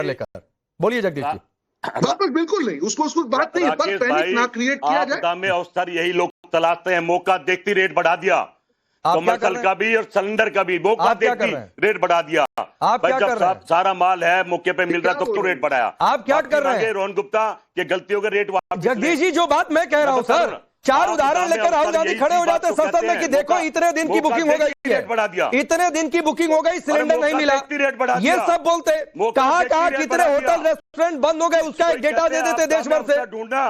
लेकर। बोलिए जगदीश जी। वापस बिल्कुल नहीं, उसको बात नहीं है, पर पैनिक ना क्रिएट किया जाए। में अवसर यही लोग तलाशते हैं, मौका देखती रेट बढ़ा दिया, कमर्शियल का भी और सिलेंडर का भी मौका देखती रेट बढ़ा दिया। आप क्या कर रहे हैं? सारा माल है मौके पे मिल रहा है तो क्यों रेट बढ़ाया? आप क्या कर रहे हैं? रोहन गुप्ता के गलतियों का रेट वापस। जगदीश जी, जो बात मैं कह रहा हूं सर, 4 उदाहरण लेकर राहुल गांधी खड़े हो जाते संसद में कि देखो इतने दिन की बुकिंग हो गई है, बढ़ा दिया, इतने दिन की बुकिंग हो गई, सिलेंडर नहीं मिला, ये सब बोलते। कहां कितने होटल रेस्टोरेंट बंद हो गए उसका एक डेटा दे देते देश भर से ढूंढना।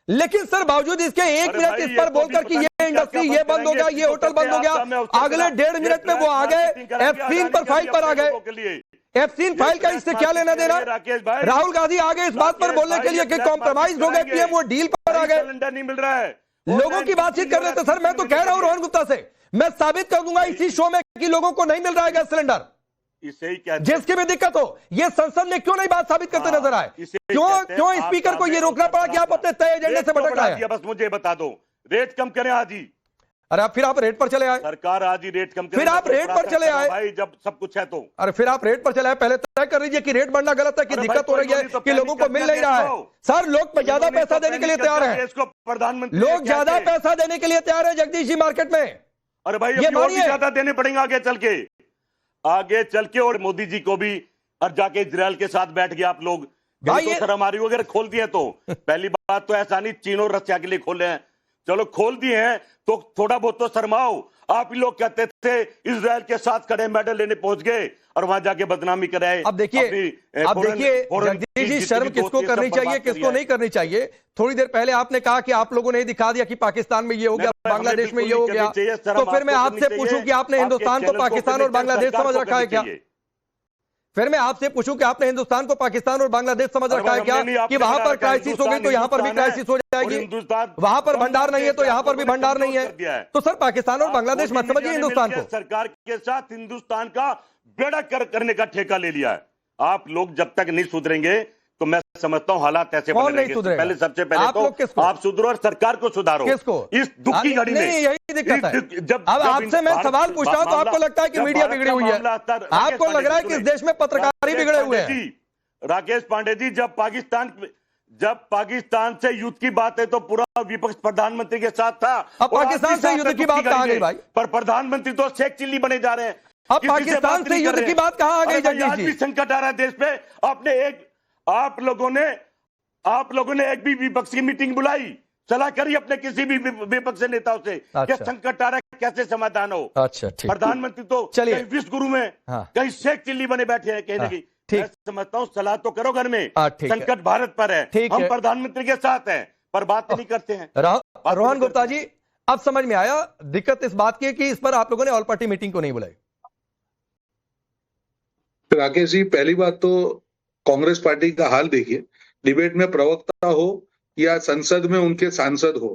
लेकिन सर बावजूद इसके 1 मिनट इस पर बोलकर कि ये इंडस्ट्री ये बंद हो गया, ये होटल बंद हो गया, अगले 1.5 मिनट में वो आ गए F3 पर फाइल पर आ गए। F3 फाइल का इससे क्या लेना देना? राहुल गांधी आगे इस बात पर बोलने के लिए कि कॉम्प्रोमाइज हो गए, पीएम वो डील पर आ गए। सिलेंडर नहीं मिल रहा है, लोगों की बातचीत कर रहे थे सर। मैं तो कह रहा हूं रोहन गुप्ता से, मैं साबित कर दूंगा इसी शो में कि लोगों को नहीं मिल रहा है गैस सिलेंडर। इसे ही कहते हैं, जिसकी भी दिक्कत हो, ये संसद में क्यों नहीं बात साबित करते नजर आए? क्यों स्पीकर को ये रोकना पड़ा कि आप अपने तय एजेंडे से भटक रहे हैं? बस मुझे बता दो, रेट कम करें आज ही। अरे फिर आप रेट पर चले आए, सरकार आज ही रेट कम करे, फिर आप रेट पर चले आए भाई, जब सब कुछ है तो। अरे फिर आप रेट पर चले आए, पहले तय कर लीजिए कि रेट बढ़ना गलत है, कि दिक्कत हो रही है, कि लोगों को मिल नहीं रहा है। सर लोग ज्यादा पैसा देने के लिए तैयार है, प्रधानमंत्री लोग ज्यादा पैसा देने के लिए तैयार है जगदीश जी मार्केट में। अरे भाई ये ज्यादा देने पड़ेंगे आगे चल के, और मोदी जी को भी, और जाके इजराइल के साथ बैठ गए आप लोग भाई, तो सर हमारी वगैरह खोल दिए तो पहली बात तो ऐसा नहीं चीन और रशिया के लिए खोले हैं, चलो खोल दिए हैं तो थोड़ा बहुत तो शर्माओ। आप ही लोग कहते थे इजराइल के साथ खड़े मेडल लेने पहुंच गए और वहां जाके बदनामी कराए। अब देखिए जगदीश जी, शर्म किसको करनी चाहिए किसको नहीं करनी चाहिए? थोड़ी देर पहले आपने कहा कि आप लोगों ने दिखा दिया कि पाकिस्तान में ये हो गया, बांग्लादेश में ये हो गया, तो फिर मैं आपसे पूछूं कि आपने हिंदुस्तान को पाकिस्तान और बांग्लादेश समझ रखा है क्या? फिर मैं आपसे पूछूं कि आपने हिंदुस्तान को पाकिस्तान और बांग्लादेश समझ रखा है क्या, कि वहां पर क्राइसिस हो गई तो यहां पर भी क्राइसिस हो जाएगी, वहां पर भंडार नहीं है तो यहां पर भी भंडार नहीं है? तो सर पाकिस्तान और बांग्लादेश मत समझिए हिंदुस्तान को। सरकार के साथ हिंदुस्तान का बेड़ा करने का ठेका ले लिया है। आप लोग जब तक नहीं सुधरेंगे तो मैं समझता हूं हालात ऐसे बने रहेंगे। पहले सबसे पहले तो आप सुधरो और सरकार को सुधारो। किसको? इस दुख की घड़ी में यही दिक्कत है। जब आपसे मैं सवाल पूछ रहा हूं तो आपको लगता है कि मीडिया बिगड़ी हुई है, आपको लग रहा है कि इस देश में पत्रकारी बिगड़े हुए हैं। राकेश पांडे जी, जब पाकिस्तान से युद्ध की बात है तो पूरा विपक्ष प्रधानमंत्री के साथ था। अब पाकिस्तान से युद्ध की बात कहां गई भाई? पर प्रधानमंत्री तो शेख चिल्ली बने जा रहे हैं। अब पाकिस्तान से युद्ध की बात कहां आ गई जगदीश जी? संकट आ रहा है देश पे। आप लोगों ने एक भी विपक्ष की मीटिंग बुलाई, सलाह करी अपने किसी भी विपक्ष नेताओं से? क्या संकट आ रहा है, कैसे समाधान हो? अच्छा ठीक। प्रधानमंत्री तो कहीं विश्व गुरु में, कहीं शेख चिल्ली बने बैठे हैं कहीं ना कहीं। मैं समझता हूं सलाह तो करो घर में, संकट भारत पर है, हम प्रधानमंत्री के साथ हैं, पर बात नहीं करते हैं। रोहन गुप्ता जी, अब समझ में आया दिक्कत इस बात की कि इस पर आप लोगों ने ऑल पार्टी मीटिंग को नहीं बुलाई। राकेश जी, पहली बात तो कांग्रेस पार्टी का हाल देखिए, डिबेट में प्रवक्ता हो या संसद में उनके सांसद हो,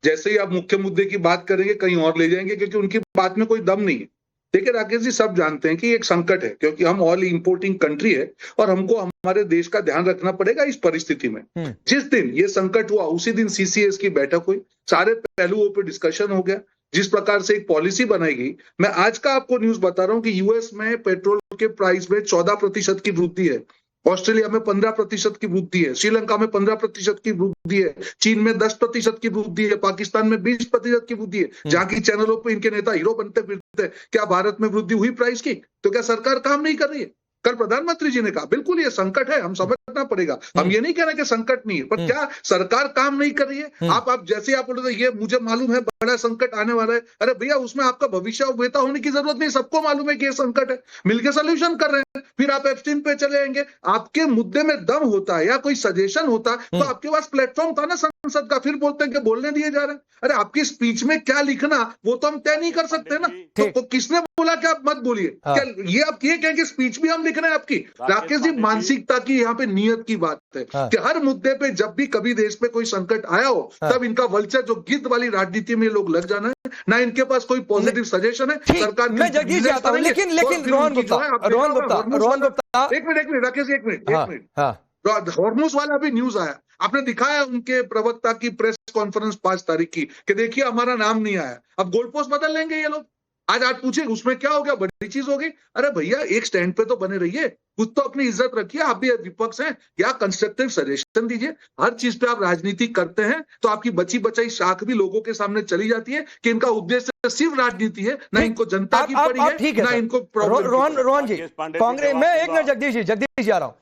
जैसे ही आप मुख्य मुद्दे की बात करेंगे कहीं और ले जाएंगे, क्योंकि उनकी बात में कोई दम नहीं है। देखिए राकेश जी, सब जानते हैं कि एक संकट है, क्योंकि हम ऑल इंपोर्टिंग कंट्री है और हमको हमारे देश का ध्यान रखना पड़ेगा इस परिस्थिति में। जिस दिन ये संकट हुआ उसी दिन CCS की बैठक हुई, सारे पहलुओं पर डिस्कशन हो गया, जिस प्रकार से एक पॉलिसी बनाएगी। मैं आज का आपको न्यूज बता रहा हूं कि यूएस में पेट्रोल के प्राइस में 14% की वृद्धि है, ऑस्ट्रेलिया में 15% की वृद्धि है, श्रीलंका में 15% की वृद्धि है, चीन में 10% की वृद्धि है, पाकिस्तान में 20% की वृद्धि है। जहां की चैनलों पे इनके नेता हीरो बनते फिरते हैं। क्या भारत में वृद्धि हुई प्राइस की? तो क्या सरकार काम नहीं कर रही है? कल प्रधानमंत्री जी ने कहा बिल्कुल ये संकट है, हम समझना पड़ेगा। हम ये नहीं कह रहे कि संकट नहीं है, पर क्या सरकार काम नहीं कर रही है? आप जैसे आप बोल रहे ये मुझे मालूम है बड़ा संकट आने वाला है, अरे भैया उसमें आपका भविष्य वेता होने की जरूरत नहीं, सबको मालूम है कि ये संकट है, मिलकर सोल्यूशन कर रहे हैं। फिर आप F3 पे चले आएंगे, आपके मुद्दे में दम होता है या कोई सजेशन होता तो आपके पास प्लेटफॉर्म था ना संसद का, फिर बोलते हैं कि बोलने दिए जा रहे हैं। अरे आपकी स्पीच में क्या लिखना वो तो हम तय नहीं कर सकते ना, तो किसने बोला कि आप मत बोलिए? क्या ये आप ये कहें कि स्पीच भी हम लिख रहे हैं आपकी? राकेश जी, मानसिकता की यहाँ पे नियत की बात है कि हर मुद्दे पे जब भी कभी देश में कोई संकट आया हो तब इनका वल्चर जो गिद्ध वाली राजनीति में लोग लग जाना है ना, इनके पास कोई पॉजिटिव सजेशन है सरकार। मैं जगदीश जी आता हूं, लेकिन रोहन गुप्ता एक मिनट राकेश जी, एक मिनट। हॉर्मुज वाला भी न्यूज आया, आपने दिखाया उनके प्रवक्ता की प्रेस कॉन्फ्रेंस 5 तारीख की कि देखिए हमारा नाम नहीं आया, अब गोल पोस्ट बदल लेंगे ये लोग। आज आप पूछे उसमें क्या हो गया, बड़ी चीज हो गई। अरे भैया एक स्टैंड पे तो बने रहिए, कुछ तो अपनी इज्जत रखिए। आप भी विपक्ष हैं, या कंस्ट्रक्टिव सजेशन दीजिए। हर चीज पे आप राजनीति करते हैं तो आपकी बची बचाई शाख भी लोगों के सामने चली जाती है कि इनका उद्देश्य सिर्फ राजनीति है, ना इनको जनता की पड़ी है, ना इनको प्रॉब्लम। रोहन जी, कांग्रेस, मैं एक मिनट जगदीश जी आ रहा हूं।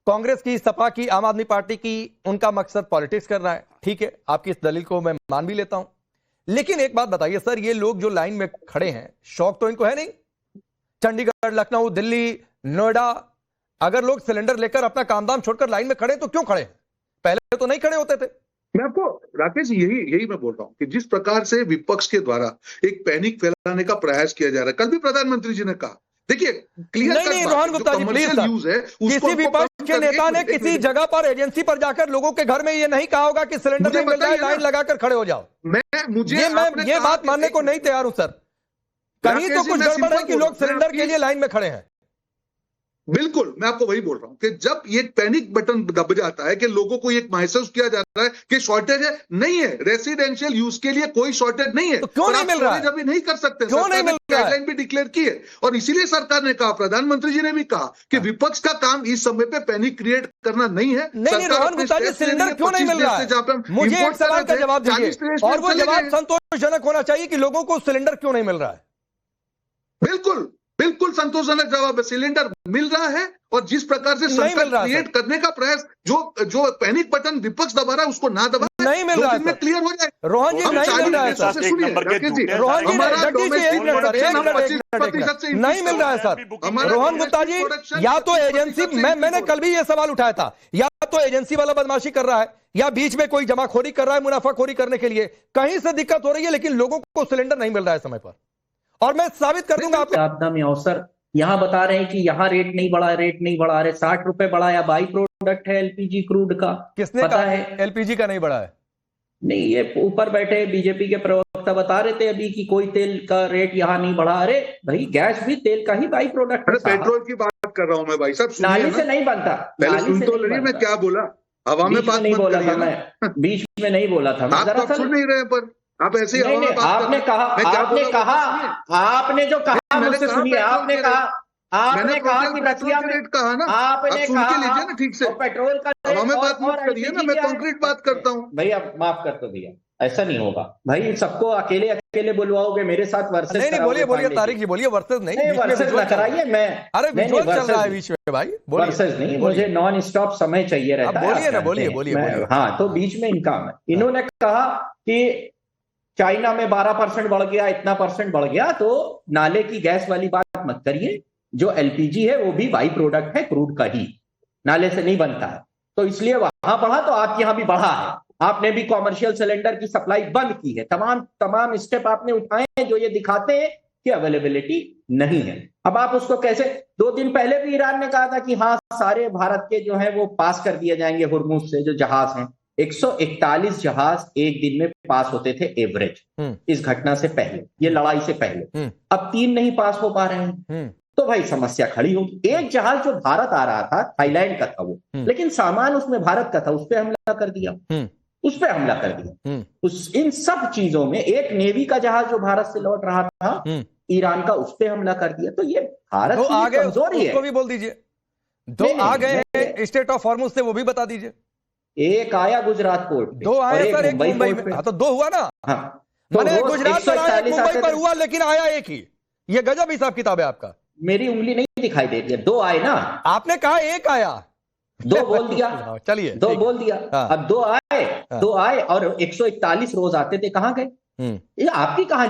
कांग्रेस की, सपा की, आम आदमी पार्टी की, उनका मकसद पॉलिटिक्स करना है, ठीक है, आपकी इस दलील को मैं मान भी लेता हूं। लेकिन एक बात बताइए सर, ये लोग जो लाइन में खड़े हैं, शौक तो इनको है नहीं? चंडीगढ़, लखनऊ, दिल्ली, नोएडा, अगर लोग सिलेंडर लेकर अपना काम धाम छोड़कर लाइन में खड़े तो क्यों खड़े? पहले तो नहीं खड़े होते थे। मैं आपको राकेश यही मैं बोल रहा हूं कि जिस प्रकार से विपक्ष के द्वारा एक पैनिक फैलाने का प्रयास किया जा रहा है, कल भी प्रधानमंत्री जी ने कहा, देखिए क्लियर नहीं Rohan Gupta ji please sir, use है, किसी विपक्ष के नेता ने किसी जगह पर एजेंसी पर जाकर लोगों के घर में ये नहीं कहा होगा कि सिलेंडर नहीं मिल रहा है, लाइन लगाकर खड़े हो जाओ। मैं ये बात मानने को नहीं तैयार हूं सर। कहीं तो कुछ गड़बड़ है कि लोग सिलेंडर के लिए लाइन में खड़े हैं। बिल्कुल, मैं आपको वही बोल रहा हूं कि जब ये पैनिक बटन दब जाता है कि लोगों को ये महसूस किया जाता है कि शॉर्टेज है, नहीं है, रेसिडेंशियल यूज के लिए कोई शॉर्टेज नहीं है, तो क्यों नहीं मिल रहा है? अभी नहीं कर सकते, क्यों नहीं मिल रहा है? गाइडलाइन भी डिक्लेयर की है और इसीलिए सरकार ने कहा, प्रधानमंत्री जी ने भी कहा कि विपक्ष का काम इस समय पे पैनिक क्रिएट करना नहीं है। नहीं रोहन गुप्ता जी, सिलेंडर क्यों नहीं मिल रहा है? मुझे एक सवाल का जवाब दीजिए, और वो जवाब संतोषजनक होना चाहिए कि लोगों को सिलेंडर क्यों नहीं मिल रहा है। बिल्कुल संतोषजनक जवाब है, सिलेंडर मिल रहा है और जिस प्रकार से संकट क्रिएट करने का प्रयास जो पैनिक बटन विपक्ष दबा रहा है उसको ना दबा, नहीं मिल रहा है, क्लियर हो जाए। रोहन जी नहीं मिल रहा है सर, रोहन जी नहीं मिल रहा है सर। रोहन गुप्ता जी, या तो एजेंसी, मैंने कल भी ये सवाल उठाया था, या तो एजेंसी वाला बदमाशी कर रहा है या बीच में कोई जमाखोरी कर रहा है मुनाफाखोरी करने के लिए, कहीं से दिक्कत हो रही है, लेकिन लोगों को सिलेंडर नहीं मिल रहा है समय पर। और मैं साबित कर दूंगा आपको। आपदा में अवसर, यहाँ बता रहे हैं कि यहाँ रेट नहीं बढ़ा, रेट नहीं बढ़ा रहे, 60 रुपए बढ़ाया, बाई प्रोडक्ट है एलपीजी क्रूड का। किसने पता कहा है एलपीजी का नहीं बढ़ा है? नहीं, ये ऊपर बैठे बीजेपी के प्रवक्ता बता रहे थे अभी कि कोई तेल का रेट यहाँ नहीं बढ़ा। अरे भाई, गैस भी तेल का ही बाई प्रोडक्ट है। पेट्रोल की बात कर रहा हूँ मैं भाई साहब, नाली से नहीं बनता। पहले सुन तो लीजिए मैं क्या बोला, हवा में बात नहीं बोला था मैं, बीच में नहीं बोला था मैं। आप सुन नहीं रहे, पर आप ऐसे नहीं, आपने कहा, आपने जो कहा मुझसे सुनिए, आपने कहा कि रसिया में रेट कहा ना, आपने सुन के लीजिए ना ठीक से, पेट्रोल का हवा में बात मत करिए ना, मैं कंक्रीट बात करता हूँ। भैया माफ कर दो भैया, ऐसा नहीं होगा भाई, सबको अकेले अकेले बुलवाओगे मेरे साथ वर्सेस। नहीं बोलिए तारिक जी, बोलिए वर्सेस नहीं, वर्सेस ना कराइए। मैं अरे विजुअल चल रहा है बीच में भाई, वर्सेस नहीं, मुझे नॉन स्टॉप समय चाहिए रहता है। बोलिए ना, बोलिए। हाँ, तो बीच में इनका इन्होंने कहा कि चाइना में 12% बढ़ गया, इतना % बढ़ गया, तो नाले की गैस वाली बात मत करिए। जो एलपीजी है वो भी बाई प्रोडक्ट है क्रूड का ही, नाले से नहीं बनता है, तो इसलिए वहां बढ़ा तो आप यहां भी बढ़ा है। आपने भी कॉमर्शियल सिलेंडर की सप्लाई बंद की है, तमाम स्टेप आपने उठाए हैं जो ये दिखाते हैं कि अवेलेबिलिटी नहीं है। अब आप उसको कैसे, 2 दिन पहले भी ईरान ने कहा था कि हाँ, सारे भारत के जो है वो पास कर दिए जाएंगे हुर्मुज से, जो जहाज हैं 141 जहाज एक दिन में पास होते थे एवरेज, इस घटना से पहले, ये लड़ाई से पहले। अब 3 नहीं पास हो पा रहे हैं, तो भाई समस्या खड़ी होगी। एक जहाज जो भारत आ रहा था, थाईलैंड का था वो, लेकिन सामान उसमें भारत का था, उस पर हमला कर दिया, इन सब चीजों में एक नेवी का जहाज जो भारत से लौट रहा था, ईरान का, उस पर हमला कर दिया। तो ये भारत की कमजोरी है। उसको भी बोल दीजिए, 2 आ गए स्टेट ऑफ हॉर्मुज से, वो भी बता दीजिए। एक आया गुजरात पोर्ट पे, 2 आए सर, एक मुंबई में। हाँ, तो 2 हुआ ना। हाँ, मैंने गुजरात पर आया, मुंबई पर हुआ, लेकिन आया एक ही। ये गजब हिसाब किताब है आपका। मेरी उंगली नहीं दिखाई देती है, 2 आए ना। आपने कहा 1 आया, 2 बोल दिया। चलिए 2 बोल दिया। अब 2 आए और 141 रोज आते थे, कहां गए? ये आपकी कहां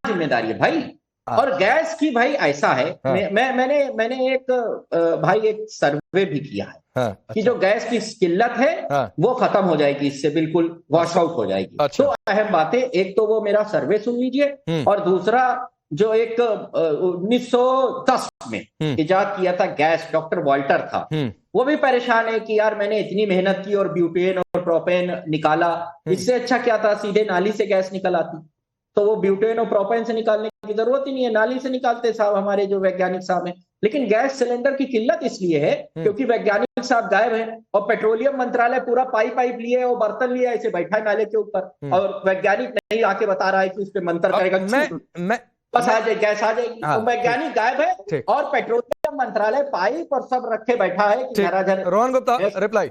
जिम्मेदारी है भाई? और गैस की भाई ऐसा है, मैंने एक सर्वे भी किया है कि जो गैस की किल्लत है वो खत्म हो जाएगी, इससे बिल्कुल वॉश आउट हो जाएगी। अच्छा। तो अहम बातें, एक तो वो मेरा सर्वे सुन लीजिए, और दूसरा जो एक 1910 में इजाद किया था गैस, डॉक्टर वॉल्टर था, वो भी परेशान है कि यार मैंने इतनी मेहनत की और ब्यूटेन और प्रोपेन निकाला, इससे अच्छा क्या था सीधे नाली से गैस निकल आती। तो वो ब्यूटेन और प्रोपेन से निकालने की जरूरत ही नहीं है, नाली से निकालते साहब हमारे जो वैज्ञानिक साहब हैं। लेकिन गैस सिलेंडर की किल्लत इसलिए है क्योंकि वैज्ञानिक साहब गायब है और पेट्रोलियम मंत्रालय पूरा पाइप लिए और बर्तन लिए ऐसे बैठा है नाले के ऊपर और वैज्ञानिक नहीं आके बता रहा है कि उस पर मंत्र करेगा, बस आ जाए गैस आ जाएगी। तो वैज्ञानिक गायब है और पेट्रोलियम मंत्रालय पाइप और सब रखे बैठा है कि रोहन गुप्ता रिप्लाई।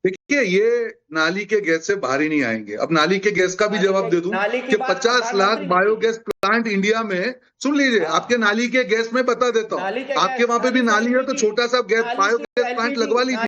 देखिए, ये नाली के गैस से बाहर ही नहीं आएंगे। अब नाली के गैस का भी जवाब दे दूं कि 50 लाख बायोगैस प्लांट इंडिया में, सुन लीजिए, आपके नाली के गैस में बता देता हूं, आपके वहां पे भी नाली है तो छोटा सा गैस बायोगैस प्लांट लगवा लीजिए।